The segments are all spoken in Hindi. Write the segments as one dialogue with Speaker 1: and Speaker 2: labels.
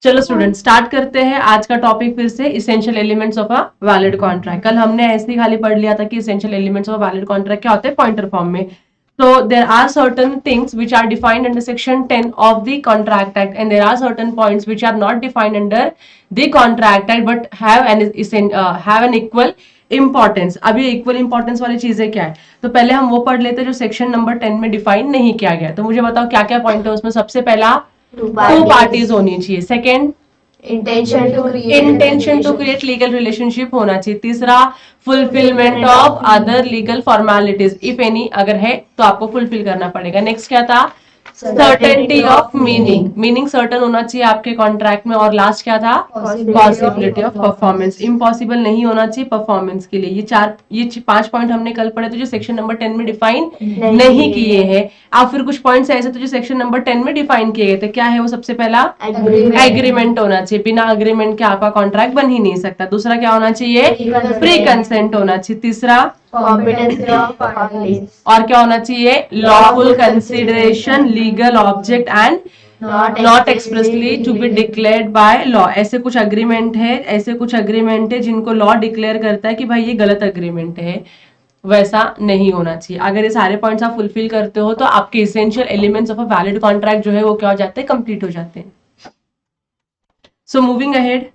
Speaker 1: चलो स्टूडेंट स्टार्ट करते हैं आज का टॉपिक फिर से essential elements of a valid contract. कल हमने ऐसे ही खाली पढ़ लिया था कि essential elements of a valid contract क्या होते हैं पॉइंटर फॉर्म में। So there are certain things which are defined under section 10 of the contract act and there are certain points which are not defined under the contract act but have an equal importance. अभी इक्वल इंपॉर्टेंस वाली चीजें क्या है तो पहले हम वो पढ़ लेते हैं जो सेक्शन नंबर 10 में डिफाइन नहीं किया गया। तो मुझे बताओ क्या क्या पॉइंट है उसमें। सबसे पहला टू पार्टीज होनी चाहिए। Second intention to create legal relationship होना चाहिए। तीसरा fulfilment of other legal formalities if any अगर है तो आपको फुलफिल करना पड़ेगा। नेक्स्ट क्या था सर्टेनिटी ऑफ मीनिंग सर्टन होना चाहिए आपके कॉन्ट्रैक्ट में। और लास्ट क्या था पॉसिबिलिटी ऑफ परफॉर्मेंस। इम्पॉसिबल नहीं होना चाहिए परफॉर्मेंस के लिए। ये 5 पॉइंट हमने कल पढ़े थे जो सेक्शन नंबर 10 में डिफाइन नहीं किए हैं। अब फिर कुछ पॉइंट्स ऐसे थे जो सेक्शन नंबर 10 में डिफाइन किए गए थे। क्या है वो सबसे पहला एग्रीमेंट होना चाहिए। बिना अग्रीमेंट के आपका कॉन्ट्रैक्ट बन ही नहीं सकता। दूसरा क्या होना चाहिए प्री कंसेंट होना चाहिए। तीसरा और क्या होना चाहिए lawful consideration legal object and not expressly to be declared by law. ऐसे कुछ अग्रीमेंट है जिनको लॉ डिक्लेयर करता है कि भाई ये गलत अग्रीमेंट है, वैसा नहीं होना चाहिए। अगर ये सारे पॉइंट्स आप फुलफिल करते हो तो आपके essential elements of a valid contract जो है वो क्या हो जाते हैं कंप्लीट हो जाते हैं। So moving ahead,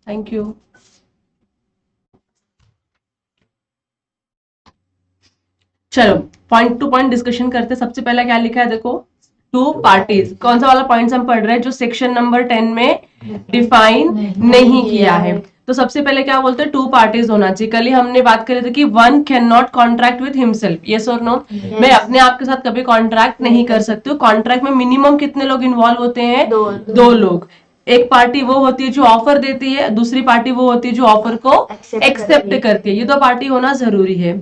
Speaker 1: thank you. चलो पॉइंट टू पॉइंट डिस्कशन करते। सबसे पहला क्या लिखा है देखो टू पार्टीज। कौन सा वाला पॉइंट हम पढ़ रहे हैं जो सेक्शन नंबर 10 में डिफाइन नहीं किया है। तो सबसे पहले क्या बोलते हैं टू पार्टीज होना चाहिए। कल ही हमने बात करी थी कि one can not contract with himself, yes और नो। मैं अपने आप के साथ कभी कॉन्ट्रैक्ट नहीं कर सकती हूँ। कॉन्ट्रैक्ट में मिनिमम कितने लोग इन्वॉल्व होते हैं दो लोग। एक पार्टी वो होती है जो ऑफर देती है, दूसरी पार्टी वो होती है जो ऑफर को एक्सेप्ट करती है। ये दो पार्टी होना जरूरी है।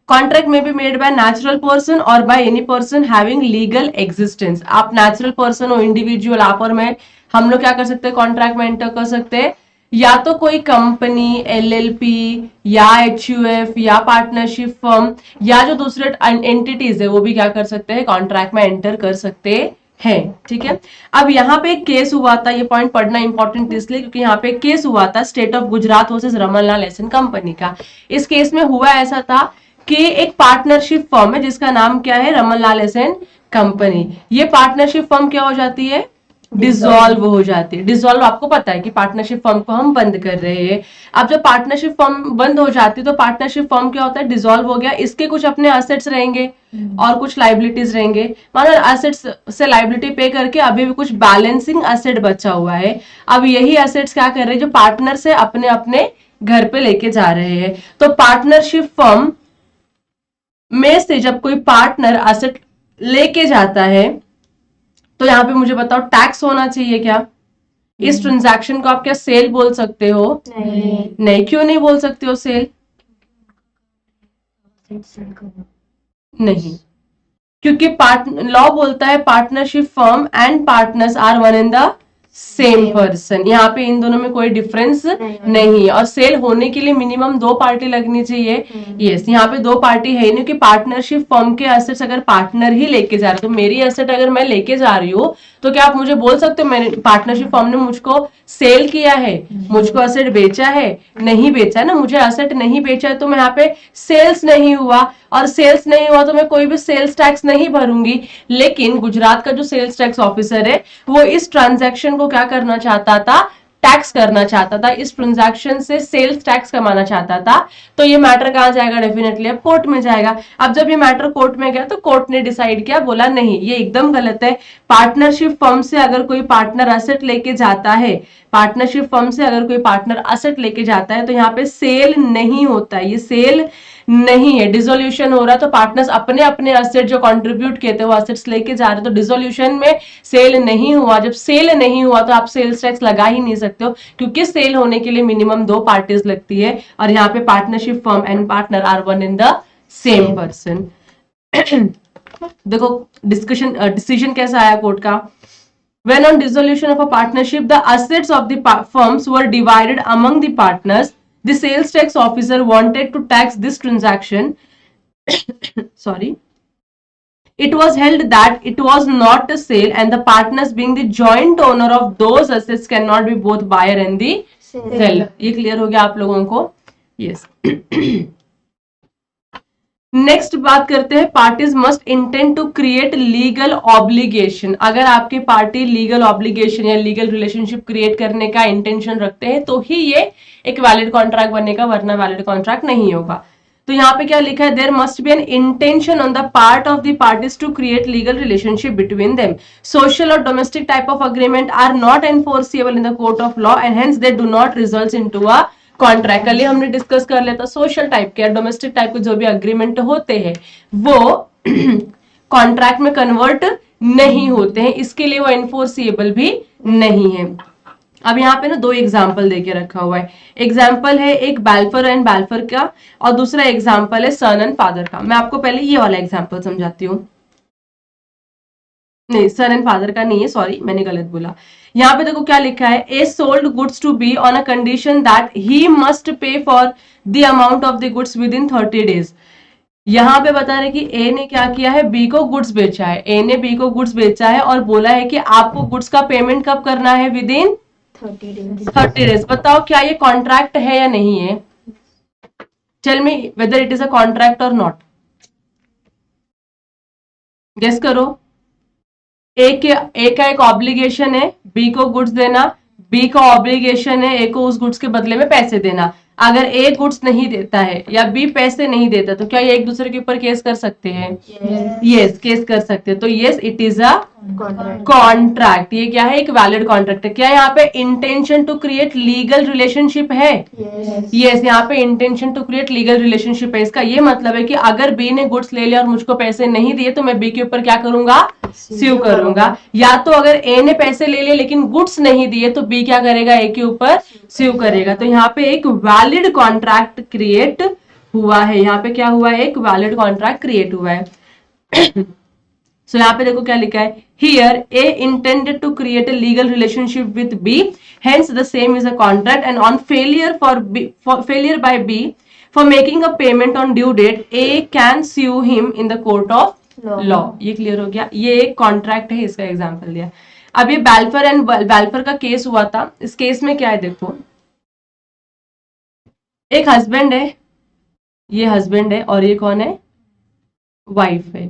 Speaker 1: कॉन्ट्रैक्ट में be made by natural person और by any person having legal existence. आप नेचुरल पर्सन हो इंडिविजुअल, आप और मैं, हम लोग क्या कर सकते हैं कॉन्ट्रैक्ट में एंटर कर सकते हैं। या तो कोई कंपनी एलएलपी या एचयूएफ या पार्टनरशिप फर्म या जो दूसरे एंटिटीज है वो भी क्या कर सकते हैं कॉन्ट्रैक्ट में एंटर कर सकते हैं। ठीक है। अब यहाँ पे एक केस हुआ था, ये पॉइंट पढ़ना इंपॉर्टेंट इसलिए क्योंकि यहाँ पे एक केस हुआ था state of Gujarat versus Ramanlal S company का। इस केस में हुआ ऐसा था कि एक पार्टनरशिप फर्म है जिसका नाम क्या है रमनलाल एस कंपनी। ये पार्टनरशिप फर्म क्या हो जाती है डिसॉल्व हो जाती है। डिसॉल्व आपको पता है कि पार्टनरशिप फर्म को हम बंद कर रहे हैं। अब जब पार्टनरशिप फर्म बंद हो जाती है तो पार्टनरशिप फर्म क्या होता है डिसॉल्व हो गया। इसके कुछ अपने एसेट्स रहेंगे और कुछ लाइबिलिटीज रहेंगे। मतलब एसेट्स से लाइबिलिटी पे करके अभी भी कुछ बैलेंसिंग एसेट बचा हुआ है। अब यही एसेट्स क्या कर रहे हैं जो पार्टनर से अपने अपने घर पे लेके जा रहे हैं। तो पार्टनरशिप फर्म में से जब कोई पार्टनर एसेट लेके जाता है तो यहां पे मुझे बताओ टैक्स होना चाहिए क्या। इस ट्रांजैक्शन को आप क्या सेल बोल सकते हो नहीं। क्यों नहीं बोल सकते हो सेल नहीं, क्योंकि लॉ बोलता है partnership firm and partners are one in the same person. यहाँ पे इन दोनों में कोई डिफरेंस नहीं है। और सेल होने के लिए मिनिमम 2 पार्टी लगनी चाहिए। यस, यहाँ पे 2 पार्टी है नहीं कि पार्टनरशिप फर्म के एसेट्स अगर पार्टनर ही लेके जा रहे तो मेरी एसेट अगर मैं लेके जा रही हूँ तो क्या आप मुझे बोल सकते हो मैंने पार्टनरशिप फर्म ने मुझको सेल किया है, मुझको एसेट बेचा है नहीं बेचा है ना। मुझे एसेट नहीं बेचा है तो मैं यहाँ पे सेल्स नहीं हुआ, और सेल्स नहीं हुआ तो मैं कोई भी सेल्स टैक्स नहीं भरूंगी। लेकिन गुजरात का जो सेल्स टैक्स ऑफिसर है वो इस ट्रांजैक्शन को क्या करना चाहता था टैक्स करना चाहता था। इस ट्रांजैक्शन से सेल्स टैक्स कमाना चाहता था। तो ये मैटर कहां जाएगा डेफिनेटली अब कोर्ट में जाएगा। अब जब ये मैटर कोर्ट में गया तो कोर्ट ने डिसाइड किया, बोला नहीं ये एकदम गलत है। पार्टनरशिप फर्म से अगर कोई पार्टनर एसेट लेके जाता है, पार्टनरशिप फर्म से अगर कोई पार्टनर एसेट लेके जाता है तो यहाँ पे सेल नहीं होता है, ये सेल नहीं है। डिसोल्यूशन हो रहा है तो पार्टनर्स अपने अपने एसेट जो कंट्रीब्यूट किए थे वो एसेट्स लेके जा रहे हैं। तो डिसोल्यूशन में सेल नहीं हुआ। जब सेल नहीं हुआ तो आप सेल्स टैक्स लगा ही नहीं सकते हो क्योंकि सेल होने के लिए मिनिमम 2 पार्टीज लगती है। और यहाँ पे partnership firm and partner are one in the same person. देखो डिसीजन कैसा आया कोर्ट का। When on dissolution of a partnership, the assets of the firms were divided among the partners. The sales tax officer wanted to tax this transaction sorry, It was held that it was not a sale and the partners being the joint owner of those assets cannot be both buyer and the seller. ये क्लियर हो गया आप लोगों को? Yes. नेक्स्ट बात करते हैं parties must intend to create legal obligation. अगर आपकी पार्टी लीगल ऑब्लिगेशन या लीगल रिलेशनशिप क्रिएट करने का इंटेंशन रखते हैं तो ही ये एक वैलिड कॉन्ट्रैक्ट बनेगा, वरना वैलिड कॉन्ट्रैक्ट नहीं होगा. तो यहाँ पे क्या लिखा है, there must be an intention on the part of the parties to create legal relationship between them. Social और domestic type of agreement are not enforceable in the court of law and hence they do not result into a contract. कल हमने डिस्कस कर लिया था सोशल टाइप के, डोमेस्टिक टाइप के जो भी अग्रीमेंट होते हैं वो कॉन्ट्रैक्ट में कन्वर्ट नहीं होते हैं, इसके लिए वो एनफोर्सिएबल भी नहीं है. अब यहाँ पे ना दो एग्जाम्पल देके रखा हुआ है. एग्जाम्पल है एक बैल्फर एंड बैल्फर का और दूसरा एग्जाम्पल है सन एंड फादर का. मैं आपको पहले ये वाला एग्जाम्पल समझाती हूँ. नहीं, सन एंड फादर का नहीं है, सॉरी मैंने गलत बोला. यहाँ पे देखो क्या लिखा है, A sold goods to B on a condition that he must pay for the amount of the goods within 30 days. यहाँ पे बता रहे कि ए ने क्या किया है, बी को गुड्स बेचा है. ए ने बी को गुड्स बेचा है और बोला है कि आपको गुड्स का पेमेंट कब करना है, विद इन 30 डेज. बताओ क्या ये कॉन्ट्रैक्ट है या नहीं है? Tell me whether it is a contract or not. Guess करो. ए का एक ऑब्लिगेशन है बी को गुड्स देना, बी का ऑब्लिगेशन है ए को उस गुड्स के बदले में पैसे देना. अगर ए गुड्स नहीं देता है या बी पैसे नहीं देता तो क्या ये एक दूसरे के ऊपर केस कर सकते हैं? यस, केस कर सकते हैं. तो yes, it is a contract. ये क्या है, एक वैलिड कॉन्ट्रैक्ट है. क्या यहाँ पे intention to create legal relationship है? यस, यहाँ पे intention to create legal relationship है. इसका ये मतलब है कि अगर बी ने गुड्स ले लिया और मुझको पैसे नहीं दिए तो मैं बी के ऊपर क्या करूंगा, स्यू करूंगा. या तो अगर ए ने पैसे ले लिए लेकिन गुड्स नहीं दिए तो बी क्या करेगा, ए के ऊपर स्यू करेगा. तो यहाँ पे एक वैलिड कॉन्ट्रैक्ट क्रिएट हुआ है. यहाँ पे क्या हुआ है, एक वैलिड कॉन्ट्रैक्ट क्रिएट हुआ है. सो यहाँ पे देखो क्या लिखा है, here A intended to create a legal relationship with B, hence the same is a contract and on failure by B for making a payment on due date A can sue him in the court of law. ये क्लियर हो गया. ये एक कॉन्ट्रैक्ट है, इसका एग्जाम्पल दिया. अब ये बैल्फर एंड बैल्फर का केस हुआ था. इस केस में क्या है देखो, एक हस्बैंड है, ये हस्बैंड है और ये कौन है, वाइफ है.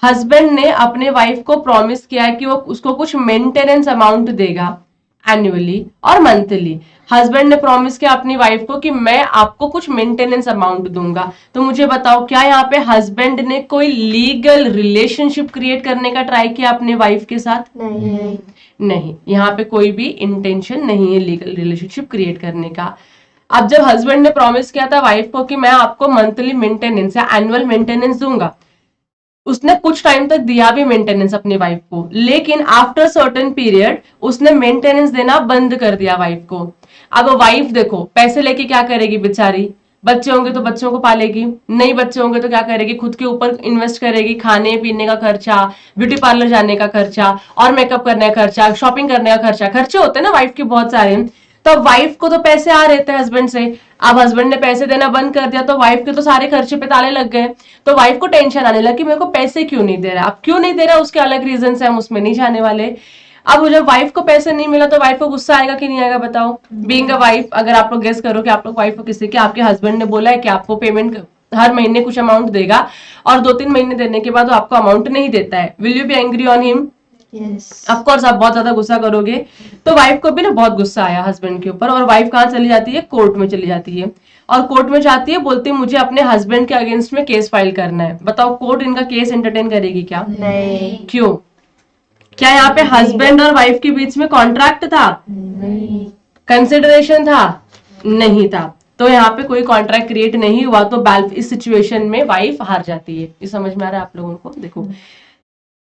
Speaker 1: हस्बैंड ने अपने वाइफ को प्रॉमिस किया है कि वो उसको कुछ मेंटेनेंस अमाउंट देगा एनुअली और मंथली. हस्बैंड ने प्रॉमिस किया अपनी वाइफ को कि मैं आपको कुछ मेंटेनेंस अमाउंट दूंगा. तो मुझे बताओ क्या यहाँ पे हस्बैंड ने कोई लीगल रिलेशनशिप क्रिएट करने का ट्राई किया अपने वाइफ के साथ? नहीं, यहाँ पे कोई भी इंटेंशन नहीं है लीगल रिलेशनशिप क्रिएट करने का. अब जब हस्बैंड ने प्रॉमिस किया था वाइफ को कि मैं आपको मंथली मेंटेनेंस या एनुअल मेंटेनेंस दूंगा, उसने कुछ टाइम तक दिया भी मेंटेनेंस अपनी वाइफ को, लेकिन आफ्टर सर्टेन पीरियड उसने मेंटेनेंस देना बंद कर दिया वाइफ को. अब वाइफ देखो पैसे लेके क्या करेगी बेचारी, बच्चे होंगे तो बच्चों को पालेगी, नहीं बच्चे होंगे तो क्या करेगी, खुद के ऊपर इन्वेस्ट करेगी, खाने पीने का खर्चा, ब्यूटी पार्लर जाने का खर्चा और मेकअप करने का खर्चा, शॉपिंग करने का खर्चा. खर्चे होते हैं ना वाइफ के बहुत सारे. तो वाइफ को तो पैसे आ रहे थे हस्बैंड से, अब हस्बैंड ने पैसे देना बंद कर दिया तो वाइफ के तो सारे खर्चे पे ताले लग गए. तो वाइफ को टेंशन आने लगी मेरे को पैसे क्यों नहीं दे रहा. अब क्यों नहीं दे रहा उसके अलग रीजन है, हम उसमें नहीं जाने वाले. अब जब वाइफ को पैसे नहीं मिला तो वाइफ को गुस्सा आएगा कि नहीं आएगा बताओ. बीइंग अ वाइफ, अगर आप लोग गेस करो कि आप लोग वाइफ को किसी के, आपके हस्बैंड ने बोला है कि आपको पेमेंट हर महीने कुछ अमाउंट देगा और 2-3 महीने देने के बाद वो आपको अमाउंट नहीं देता है, will you be angry on him? Of course आप बहुत ज्यादा गुस्सा करोगे. तो वाइफ को भी ना बहुत गुस्सा आया हस्बैंड के ऊपर और वाइफ कहाँ चली जाती है, कोर्ट में चली जाती है. और कोर्ट में जाती है, बोलती है मुझे अपने हस्बैंड के अगेंस्ट में केस फाइल करना है. बताओ कोर्ट इनका केस एंटरटेन करेगी क्या? नहीं. क्यों? क्या यहाँ पे हस्बैंड और वाइफ के बीच में कॉन्ट्रैक्ट था? नहीं. कंसिडरेशन था? नहीं था. तो यहाँ पे कोई कॉन्ट्रैक्ट क्रिएट नहीं हुआ. तो इस सिचुएशन में वाइफ हार जाती है. ये समझ में आ रहा है आप लोगों को? देखो,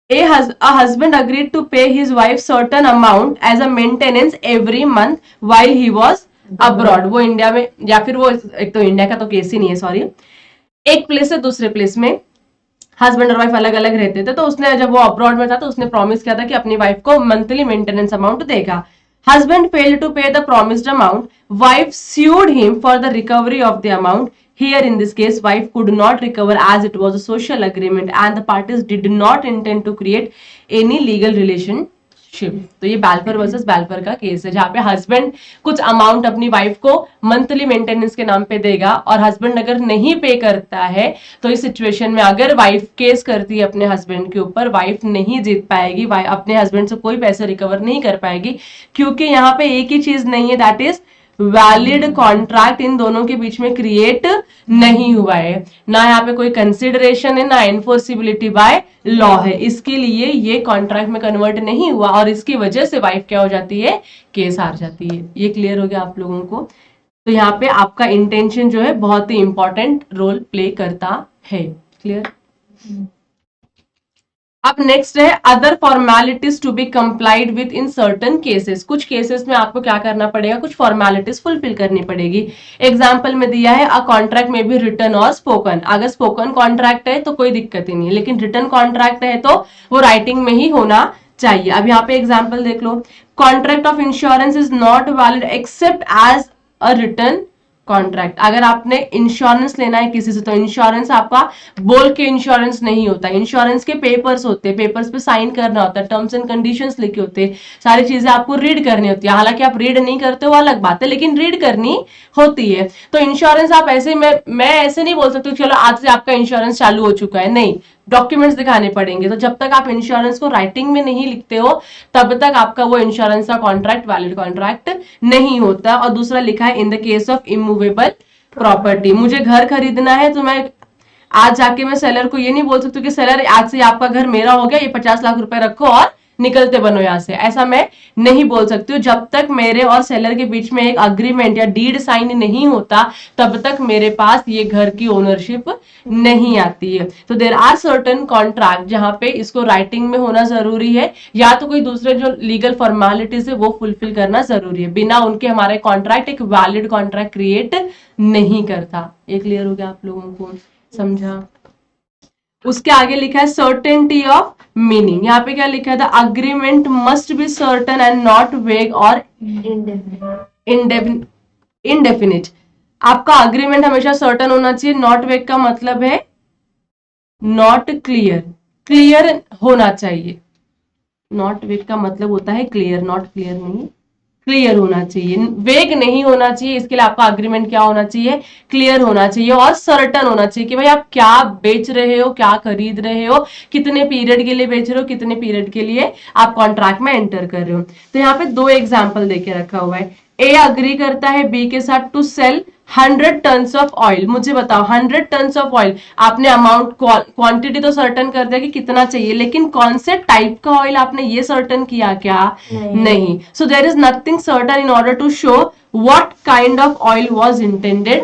Speaker 1: A husband agreed to pay his wife certain amount as a maintenance every month while he was abroad. वो इंडिया में, या फिर वो एक तो इंडिया का तो केस ही नहीं है, सॉरी, एक प्लेस से दूसरे प्लेस में हस्बैंड और वाइफ अलग अलग रहते थे. तो उसने जब वो अब्रॉड में था तो उसने प्रॉमिस किया था कि अपनी वाइफ को मंथली मेंटेनेंस अमाउंट देगा. हस्बैंड फेल्ड टू पे the promised amount, wife sued him for the recovery of the amount. Here in this case, wife could not recover as it was a social agreement and the parties did not intend to create any legal relationship. तो ये बैल्पर वर्सेस बैल्पर का केस है, जहाँ पे हस्बैंड कुछ अमाउंट अपनी वाइफ को मंथली मेंटेनेंस के नाम पे देगा और हस्बैंड अगर नहीं पे करता है तो इस सिचुएशन में अगर वाइफ केस करती है अपने हस्बैंड के ऊपर, वाइफ नहीं जीत पाएगी, अपने हस्बैंड से कोई पैसे रिकवर नहीं कर पाएगी, क्योंकि यहाँ पे एक ही चीज नहीं है, that is valid contract in दोनों के बीच में क्रिएट नहीं हुआ है, ना यहाँ पे कोई कंसिडरेशन है, ना एनफोर्सिबिलिटी बाय लॉ है, इसके लिए ये कॉन्ट्रैक्ट में कन्वर्ट नहीं हुआ और इसकी वजह से वाइफ क्या हो जाती है, केस हार जाती है। ये क्लियर हो गया आप लोगों को? तो यहाँ पे आपका इंटेंशन जो है बहुत ही इंपॉर्टेंट रोल प्ले करता है। क्लियर? अब नेक्स्ट है other formalities to be complied with in certain cases. कुछ केसेस में आपको क्या करना पड़ेगा, कुछ फॉर्मेलिटीज फुलफिल करनी पड़ेगी। एग्जाम्पल में दिया है अ कॉन्ट्रैक्ट में बी रिटन और स्पोकन। अगर स्पोकन कॉन्ट्रैक्ट है तो कोई दिक्कत ही नहीं है, लेकिन रिटन कॉन्ट्रैक्ट है तो वो राइटिंग में ही होना चाहिए। अब यहाँ पे एग्जाम्पल देख लो, contract of insurance is not valid except as a written contract. अगर आपने इंश्योरेंस लेना है किसी से तो इंश्योरेंस आपका बोल के इंश्योरेंस नहीं होता, इंश्योरेंस के पेपर्स होते हैं, पेपर्स पे साइन करना होता है, टर्म्स एंड कंडीशंस लिखे होते हैं, सारी चीजें आपको रीड करनी होती है। हालांकि आप रीड नहीं करते हो अलग बात है, लेकिन रीड करनी होती है। तो इंश्योरेंस आप ऐसे, मैं ऐसे नहीं बोल सकती चलो आज से आपका इंश्योरेंस चालू हो चुका है, नहीं, डॉक्यूमेंट्स दिखाने पड़ेंगे। तो जब तक आप इंश्योरेंस को राइटिंग में नहीं लिखते हो तब तक आपका वो इंश्योरेंस का कॉन्ट्रैक्ट वैलिड कॉन्ट्रैक्ट नहीं होता। और दूसरा लिखा है in the case of immovable property, मुझे घर खरीदना है तो मैं आज जाके मैं सेलर को ये नहीं बोल सकती कि सेलर आज से आपका घर मेरा हो गया, ये 50 लाख रुपए रखो और निकलते बनो यहाँ से, ऐसा मैं नहीं बोल सकती हूँ। जब तक मेरे और सेलर के बीच में एक अग्रीमेंट या डीड साइन नहीं होता तब तक मेरे पास ये घर की ओनरशिप नहीं आती है। तो देयर आर सर्टेन कॉन्ट्रैक्ट जहां पे इसको राइटिंग में होना जरूरी है या तो कोई दूसरे जो लीगल फॉर्मेलिटीज है वो फुलफिल करना जरूरी है, बिना उनके हमारे कॉन्ट्रैक्ट एक वैलिड कॉन्ट्रैक्ट क्रिएट नहीं करता। ये क्लियर हो गया आप लोगों को? समझा? उसके आगे लिखा है सर्टेनिटी ऑफ मीनिंग। यहाँ पे क्या लिखा था, agreement must be certain and not वेग और इनडेफिनिट। आपका अग्रीमेंट हमेशा सर्टन होना चाहिए, नॉट वेग का मतलब है नॉट क्लियर, क्लियर होना चाहिए। नॉट वेग का मतलब होता है क्लियर, नॉट क्लियर नहीं, क्लियर होना चाहिए, वेग नहीं होना चाहिए। इसके लिए आपका अग्रीमेंट क्या होना चाहिए, क्लियर होना चाहिए और सर्टन होना चाहिए कि भाई आप क्या बेच रहे हो, क्या खरीद रहे हो, कितने पीरियड के लिए बेच रहे हो, कितने पीरियड के लिए आप कॉन्ट्रैक्ट में एंटर कर रहे हो। तो यहाँ पे दो एग्जाम्पल देके रखा हुआ है। ए अग्री करता है बी के साथ to sell 100 tons of oil. मुझे बताओ 100 टन्स ऑफ ऑयल, आपने अमाउंट क्वांटिटी तो सर्टन कर दिया कि कितना चाहिए, लेकिन कौन से टाइप का ऑयल आपने ये सर्टन किया क्या? नहीं। So there is nothing certain in order to show what kind of oil was intended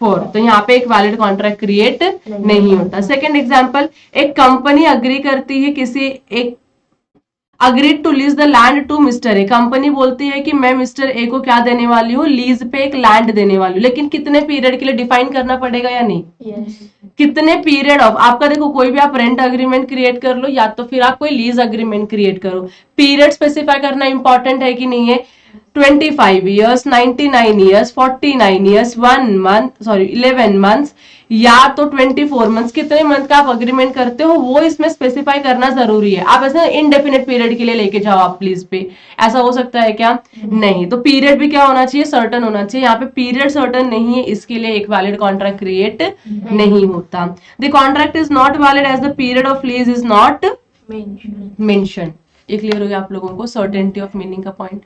Speaker 1: for. तो यहाँ पे एक वैलिड कॉन्ट्रैक्ट क्रिएट नहीं होता। सेकेंड एग्जाम्पल, एक कंपनी अग्री करती है किसी एक agreed to lease the land to mister A. Company बोलती है कि मैं मिस्टर ए को क्या देने वाली हूँ, लीज पे एक लैंड देने वाली हूँ, लेकिन कितने पीरियड के लिए डिफाइन करना पड़ेगा या नहीं? कितने पीरियड ऑफ, आपका देखो कोई भी आप रेंट अग्रीमेंट क्रिएट कर लो या तो फिर आप कोई लीज अग्रीमेंट क्रिएट करो, पीरियड स्पेसिफाई करना इंपॉर्टेंट है कि नहीं है? 25 ईयर्स, 99 ईयर्स, 49 ईयर्स, 11 मंथ्स या तो 24 मंथ्स, कितने मंथ का आप अग्रीमेंट करते हो वो इसमें स्पेसिफाई करना जरूरी है। आप ऐसे इनडेफिनेट पीरियड के लिए लेके जाओ आप प्लीज पे, ऐसा हो सकता है क्या? नहीं। तो पीरियड भी क्या होना चाहिए, सर्टन होना चाहिए। यहाँ पे पीरियड सर्टन नहीं है, इसके लिए एक वैलिड कॉन्ट्रैक्ट क्रिएट नहीं होता। The contract is not valid as the period of lease is not mention. ये क्लियर हो गया आप लोगों को सर्टेनिटी ऑफ मीनिंग का पॉइंट?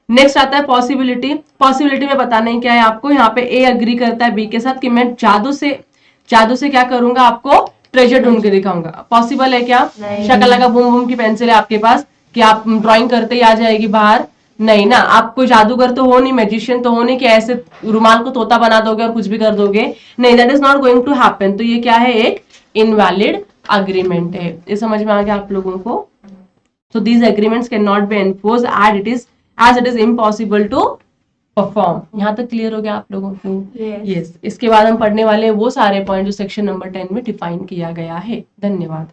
Speaker 1: नेक्स्ट आता है पॉसिबिलिटी। पॉसिबिलिटी में बताना ही क्या है आपको, यहाँ पे ए अग्री करता है बी के साथ कि मैं जादू से क्या करूंगा, आपको ट्रेजर ढूंढ के दिखाऊंगा। पॉसिबल है क्या? शक्ल लगा बूम बूम की पेंसिल है आपके पास कि आप ड्राइंग करते ही आ जाएगी बाहर? नहीं ना, आप कोई जादूगर तो हो नहीं, मैजिशियन तो हो नहीं कि ऐसे रुमाल को तोता बना दोगे और कुछ भी कर दोगे, नहीं, that is not going to happen. तो ये क्या है, एक इनवैलिड अग्रीमेंट है। ये समझ में आ गया आप लोगों को? So these agreements cannot be enforced as it is impossible to perform। यहाँ तक क्लियर हो गया आप लोगों को? Yes। इसके बाद हम पढ़ने वाले हैं वो सारे पॉइंट जो सेक्शन नंबर 10 में डिफाइन किया गया है। धन्यवाद।